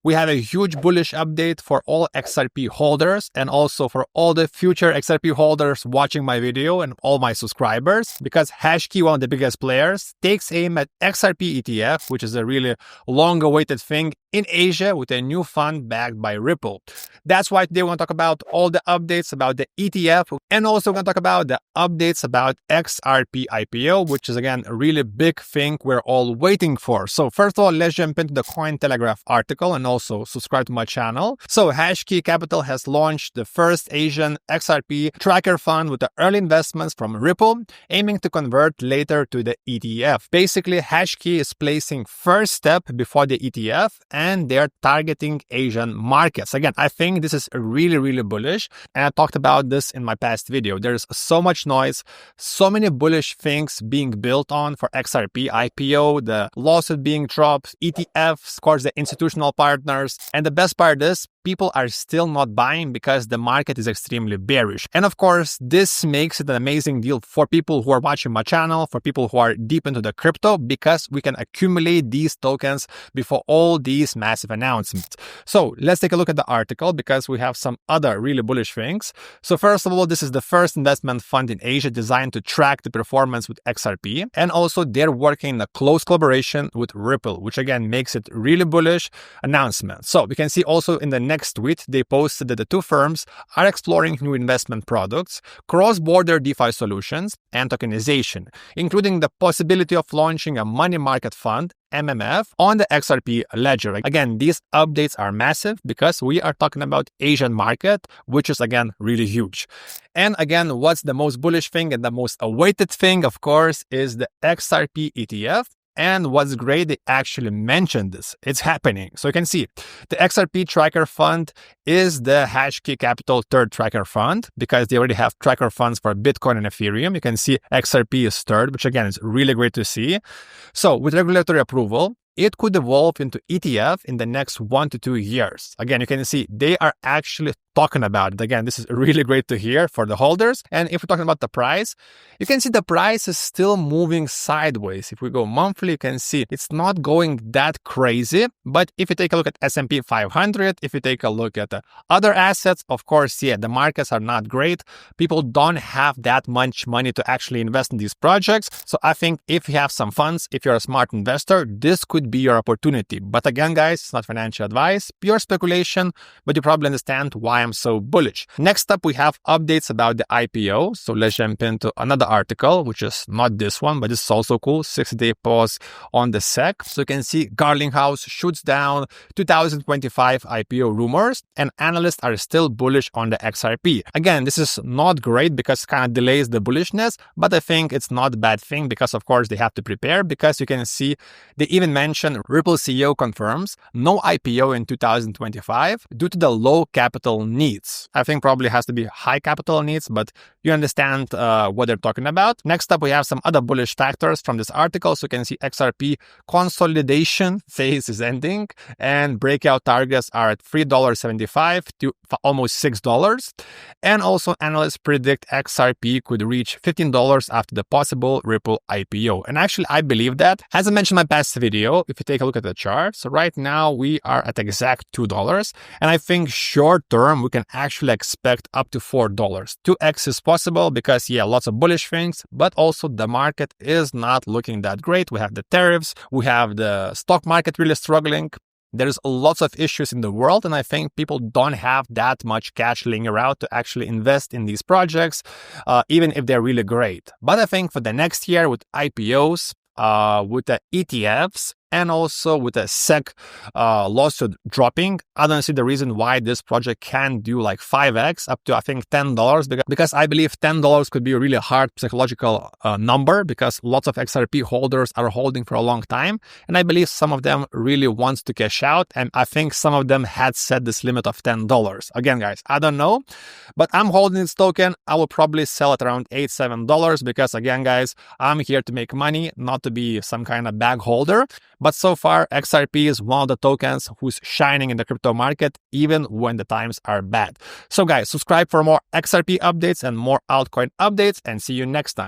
we have a huge bullish update for all XRP holders and also for all the future XRP holders watching my video and all my subscribers, because HashKey, one of the biggest players, takes aim at XRP ETF, which is a really long-awaited thing in Asia with a new fund backed by Ripple. That's why today we're going to talk about all the updates about the ETF, and also we're going to talk about the updates about XRP IPO, which is again a really big thing we're all waiting for. So first of all, let's jump into the Cointelegraph article and also subscribe to my channel. So HashKey Capital has launched the first Asian XRP tracker fund with the early investments from Ripple, aiming to convert later to the ETF. Basically, HashKey is placing first step before the ETF, and they're targeting Asian markets. Again, I think this is really bullish, and I talked about this in my past video. There's so much noise, so many bullish things being built on for XRP IPO, the lawsuit being dropped, ETFs, of course, the institutional partners, and the best part is people are still not buying because the market is extremely bearish. And of course, this makes it an amazing deal for people who are watching my channel, for people who are deep into the crypto, because we can accumulate these tokens before all these massive announcements. So let's take a look at the article because we have some other really bullish things. So first of all, this is the first investment fund in Asia designed to track the performance with XRP. And also they're working in a close collaboration with Ripple, which again makes it really bullish announcement. So we can see also in the next tweet, they posted that the two firms are exploring new investment products, cross-border DeFi solutions, and tokenization, including the possibility of launching a money market fund, MMF, on the XRP ledger. Again, these updates are massive because we are talking about Asian market, which is again really huge. And again, what's the most bullish thing and the most awaited thing, of course, is the XRP ETF. And what's great, they actually mentioned this. It's happening. So you can see the XRP tracker fund is the HashKey Capital third tracker fund because they already have tracker funds for Bitcoin and Ethereum. You can see XRP is third, which again is really great to see. So with regulatory approval, it could evolve into ETF in the next 1 to 2 years. Again, you can see they are actually talking about it. Again, this is really great to hear for the holders. And if we're talking about the price, you can see the price is still moving sideways. If we go monthly, you can see it's not going that crazy. But if you take a look at S&P 500, if you take a look at the other assets, of course, yeah, the markets are not great. People don't have that much money to actually invest in these projects. So I think if you have some funds, if you're a smart investor, this could be your opportunity. But again, guys, it's not financial advice, pure speculation, but you probably understand why I'm so bullish. Next up, we have updates about the IPO. So let's jump into another article, which is not this one, but this is also cool. 60-day pause on the SEC. So you can see Garlinghouse shoots down 2025 IPO rumors, and analysts are still bullish on the XRP. Again, this is not great because it kind of delays the bullishness, but I think it's not a bad thing because, of course, they have to prepare because you can see they even mentioned Ripple CEO confirms no IPO in 2025 due to the low capital needs. I think probably has to be high capital needs, but you understand what they're talking about. Next up, we have some other bullish factors from this article. So you can see XRP consolidation phase is ending and breakout targets are at $3.75 to almost $6. And also analysts predict XRP could reach $15 after the possible Ripple IPO. And actually, I believe that. As I mentioned in my past video, if you take a look at the chart, so right now we are at exact $2. And I think short term, we can actually expect up to $4. 2x is possible because, yeah, lots of bullish things, but also the market is not looking that great. We have the tariffs, we have the stock market really struggling. There's lots of issues in the world, and I think people don't have that much cash laying around to actually invest in these projects, even if they're really great. But I think for the next year with IPOs, with the ETFs, and also with the SEC lawsuit dropping, I don't see the reason why this project can do like 5x up to, I think, $10, because I believe $10 could be a really hard psychological number because lots of XRP holders are holding for a long time. And I believe some of them really wants to cash out. And I think some of them had set this limit of $10. Again, guys, I don't know, but I'm holding this token. I will probably sell it around $8, $7 because, again, guys, I'm here to make money, not to be some kind of bag holder. But so far, XRP is one of the tokens who's shining in the crypto market, even when the times are bad. So guys, subscribe for more XRP updates and more altcoin updates, and see you next time.